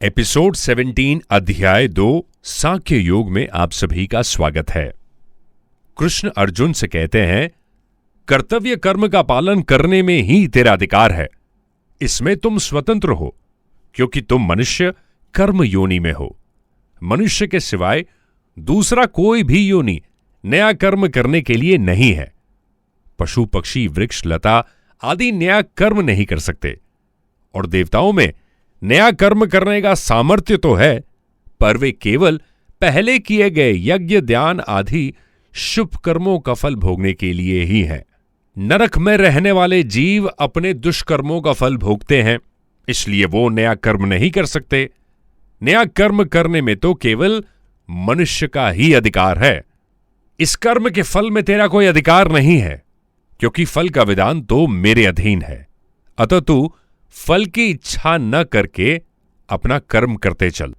Episode 17 अध्याय 2 सांख्य योग में आप सभी का स्वागत है। कृष्ण अर्जुन से कहते हैं, कर्तव्य कर्म का पालन करने में ही तेरा अधिकार है। इसमें तुम स्वतंत्र हो क्योंकि तुम मनुष्य कर्म योनि में हो। मनुष्य के सिवाय दूसरा कोई भी योनि नया कर्म करने के लिए नहीं है। पशु पक्षी वृक्ष लता आदि नया कर्म नहीं कर सकते और देवताओं में नया कर्म करने का सामर्थ्य तो है, पर वे केवल पहले किए गए यज्ञ ध्यान आदि शुभ कर्मों का फल भोगने के लिए ही हैं। नरक में रहने वाले जीव अपने दुष्कर्मों का फल भोगते हैं, इसलिए वो नया कर्म नहीं कर सकते। नया कर्म करने में तो केवल मनुष्य का ही अधिकार है। इस कर्म के फल में तेरा कोई अधिकार नहीं है, क्योंकि फल का विधान तो मेरे अधीन है। अतः तू फल की इच्छा न करके अपना कर्म करते चल।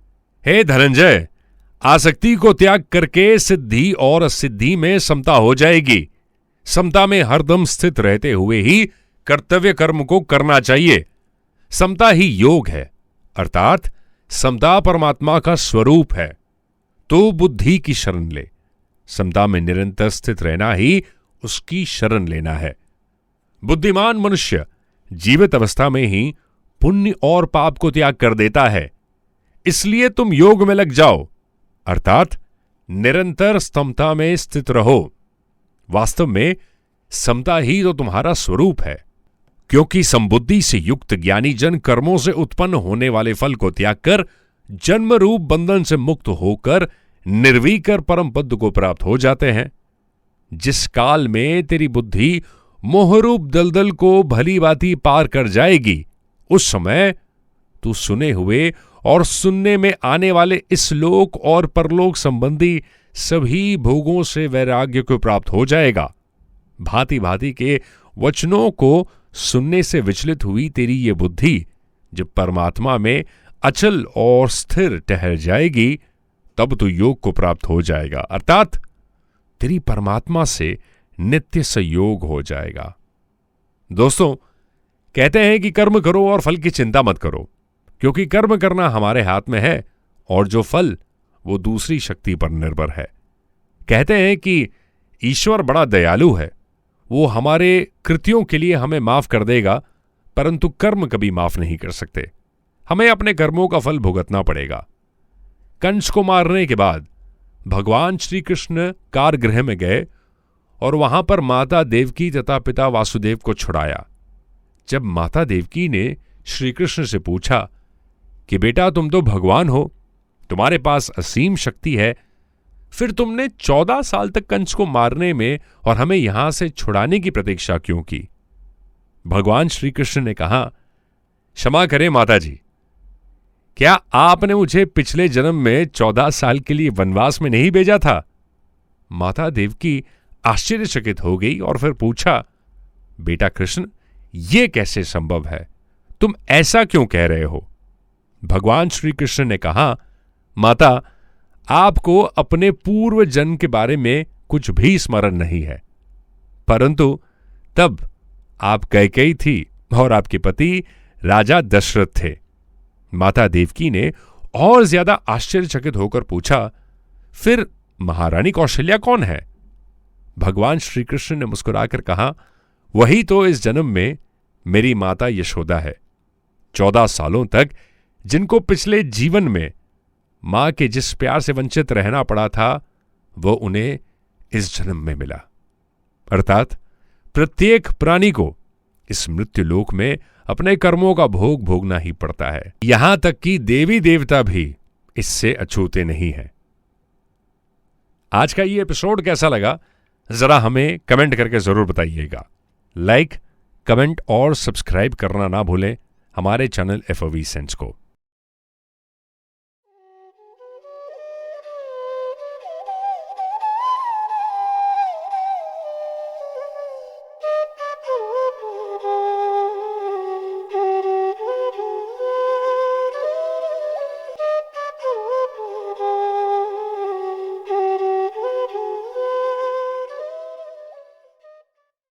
हे धनंजय, आसक्ति को त्याग करके सिद्धि और असिद्धि में समता हो जाएगी। समता में हरदम स्थित रहते हुए ही कर्तव्य कर्म को करना चाहिए। समता ही योग है, अर्थात समता परमात्मा का स्वरूप है। तो बुद्धि की शरण ले। समता में निरंतर स्थित रहना ही उसकी शरण लेना है। बुद्धिमान मनुष्य जीवित अवस्था में ही पुण्य और पाप को त्याग कर देता है। इसलिए तुम योग में लग जाओ, अर्थात निरंतर समता में स्थित रहो। वास्तव में समता ही तो तुम्हारा स्वरूप है, क्योंकि समबुद्धि से युक्त ज्ञानी जन कर्मों से उत्पन्न होने वाले फल को त्याग कर जन्म रूप बंधन से मुक्त होकर निर्विकार परम पद को प्राप्त हो जाते हैं। जिस काल में तेरी बुद्धि मोहरूप दलदल को भली भांति पार कर जाएगी, उस समय तू सुने हुए और सुनने में आने वाले इस लोक और परलोक संबंधी सभी भोगों से वैराग्य को प्राप्त हो जाएगा। भांति भांति के वचनों को सुनने से विचलित हुई तेरी ये बुद्धि जब परमात्मा में अचल और स्थिर ठहर जाएगी, तब तू योग को प्राप्त हो जाएगा, अर्थात तेरी परमात्मा से नित्य संयोग हो जाएगा। दोस्तों, कहते हैं कि कर्म करो और फल की चिंता मत करो, क्योंकि कर्म करना हमारे हाथ में है और जो फल वो दूसरी शक्ति पर निर्भर है। कहते हैं कि ईश्वर बड़ा दयालु है, वो हमारे कृत्यों के लिए हमें माफ कर देगा, परंतु कर्म कभी माफ नहीं कर सकते। हमें अपने कर्मों का फल भुगतना पड़ेगा। कंस को मारने के बाद भगवान श्री कृष्ण कारगृह में गए और वहां पर माता देवकी तथा पिता वासुदेव को छुड़ाया। जब माता देवकी ने श्री कृष्ण से पूछा कि बेटा, तुम तो भगवान हो, तुम्हारे पास असीम शक्ति है, फिर तुमने 14 साल तक कंस को मारने में और हमें यहां से छुड़ाने की प्रतीक्षा क्यों की? भगवान श्री कृष्ण ने कहा, क्षमा करें माता जी, क्या आपने मुझे पिछले जन्म में 14 साल के लिए वनवास में नहीं भेजा था? माता देवकी आश्चर्यचकित हो गई और फिर पूछा, बेटा कृष्ण, यह कैसे संभव है? तुम ऐसा क्यों कह रहे हो? भगवान श्री कृष्ण ने कहा, माता, आपको अपने पूर्व जन्म के बारे में कुछ भी स्मरण नहीं है, परंतु तब आप कैकेयी थी और आपके पति राजा दशरथ थे। माता देवकी ने और ज्यादा आश्चर्यचकित होकर पूछा, फिर महारानी कौशल्या कौन है? भगवान श्री कृष्ण ने मुस्कुराकर कहा, वही तो इस जन्म में मेरी माता यशोदा है। 14 सालों तक जिनको पिछले जीवन में मां के जिस प्यार से वंचित रहना पड़ा था, वो उन्हें इस जन्म में मिला। अर्थात प्रत्येक प्राणी को इस मृत्यु लोक में अपने कर्मों का भोग भोगना ही पड़ता है। यहां तक कि देवी देवता भी इससे अछूते नहीं है। आज का ये एपिसोड कैसा लगा, जरा हमें कमेंट करके जरूर बताइएगा। लाइक, कमेंट और सब्सक्राइब करना ना भूलें हमारे चैनल FOV सेंस को।